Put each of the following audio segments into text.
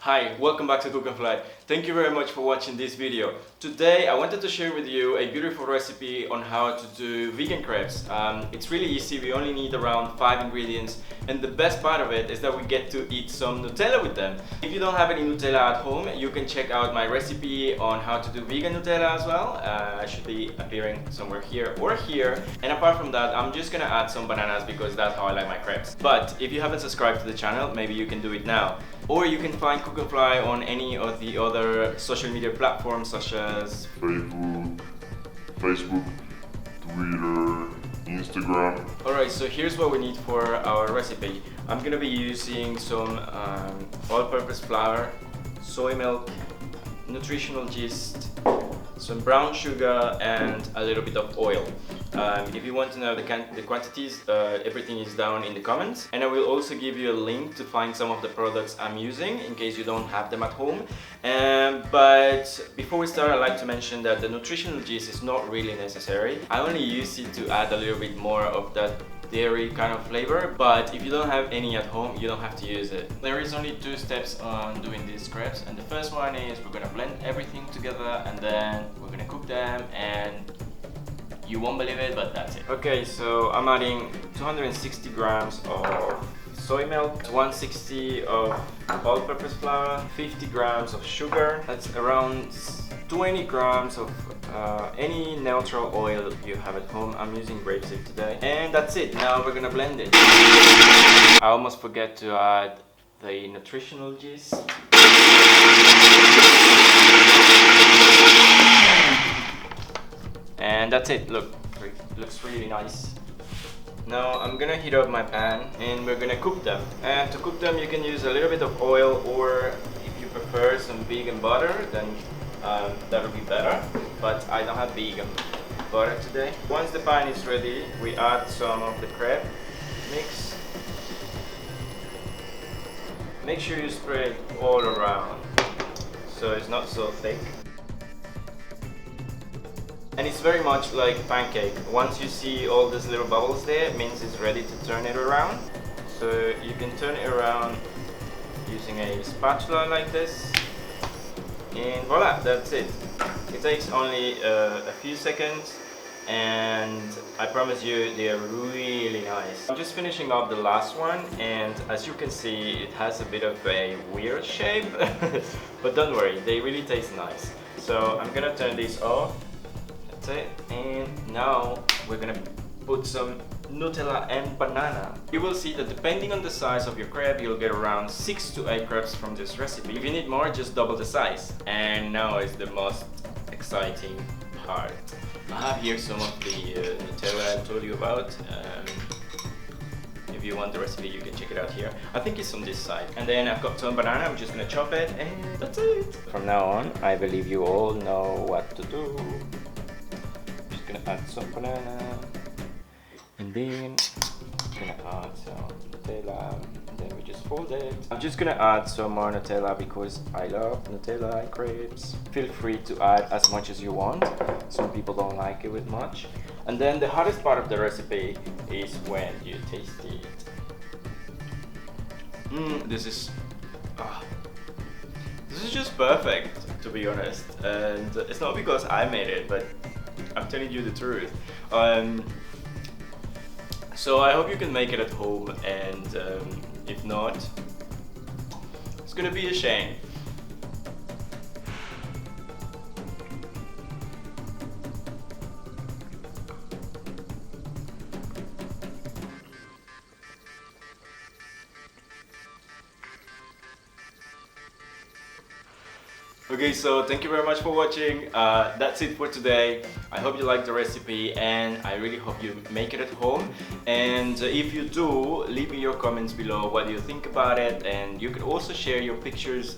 Hi, welcome back to Cook&Fly. Thank you very much for watching this video. Today I wanted to share with you a beautiful recipe on how to do vegan crepes. It's really easy, we only need around 5 ingredients, and the best part of it is that we get to eat some Nutella with them. If you don't have any Nutella at home, you can check out my recipe on how to do vegan Nutella as well. I should be appearing somewhere here or here. And apart from that, I'm just gonna add some bananas because that's how I like my crepes. But if you haven't subscribed to the channel, maybe you can do it now. Or you can find Cook&Fly on any of the other social media platforms such as Facebook, Twitter, Instagram. Alright, so here's what we need for our recipe. I'm gonna be using some all-purpose flour, soy milk, nutritional yeast, some brown sugar, and a little bit of oil. If you want to know the quantities, everything is down in the comments, and I will also give you a link to find some of the products I'm using in case you don't have them at home. But before we start, I'd like to mention that the nutritional yeast is not really necessary. I only use it to add a little bit more of that dairy kind of flavor, but if you don't have any at home, you don't have to use it. There is only 2 steps on doing these crepes, and the first one is we're gonna blend everything together and then we're gonna cook them, and you won't believe it, but that's it. Okay, so I'm adding 260 grams of soy milk, 160 of all-purpose flour, 50 grams of sugar. That's around 20 grams of any neutral oil you have at home. I'm using grapeseed today. And that's it. Now we're gonna blend it. I almost forget to add the nutritional yeast. And that's it. Look, it looks really nice. Now I'm gonna heat up my pan and we're gonna cook them. And to cook them you can use a little bit of oil, or if you prefer some vegan butter, then that'll be better. But I don't have vegan butter today. Once the pan is ready, we add some of the crepe mix. Make sure you spread it all around so it's not so thick. And it's very much like pancake. Once you see all these little bubbles there, it means it's ready to turn it around. So you can turn it around using a spatula like this. And voila, that's it. It takes only a few seconds, and I promise you they're really nice. I'm just finishing up the last one, and as you can see, it has a bit of a weird shape. But don't worry, they really taste nice. So I'm gonna turn this off. It. And now we're gonna put some Nutella and banana. You will see that depending on the size of your crepe, you'll get around 6 to 8 crepes from this recipe. If you need more, just double the size. And now is the most exciting part. I have here some of the Nutella I told you about. If you want the recipe, you can check it out here. I think it's on this side. And then I've got some banana. I'm just gonna chop it, and that's it. From now on, I believe you all know what to do. Gonna add some banana, and then gonna add some Nutella, and then we just fold it. I'm just gonna add some more Nutella because I love Nutella and crepes. Feel free to add as much as you want. Some people don't like it with much. And then the hardest part of the recipe is when you taste it. This is just perfect, to be honest. And it's not because I made it, but I'm telling you the truth. So I hope you can make it at home, and if not, it's gonna be a shame. Okay, so thank you very much for watching. That's it for today. I hope you liked the recipe, and I really hope you make it at home. And if you do, leave me your comments below. What do you think about it? And you can also share your pictures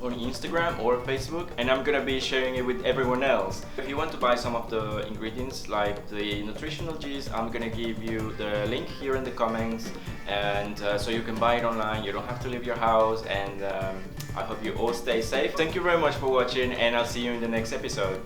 on Instagram or Facebook, and I'm gonna be sharing it with everyone else. If you want to buy some of the ingredients like the nutritional yeast, I'm gonna give you the link here in the comments, and so you can buy it online. You don't have to leave your house, and I hope you all stay safe. Thank you very much for watching, and I'll see you in the next episode.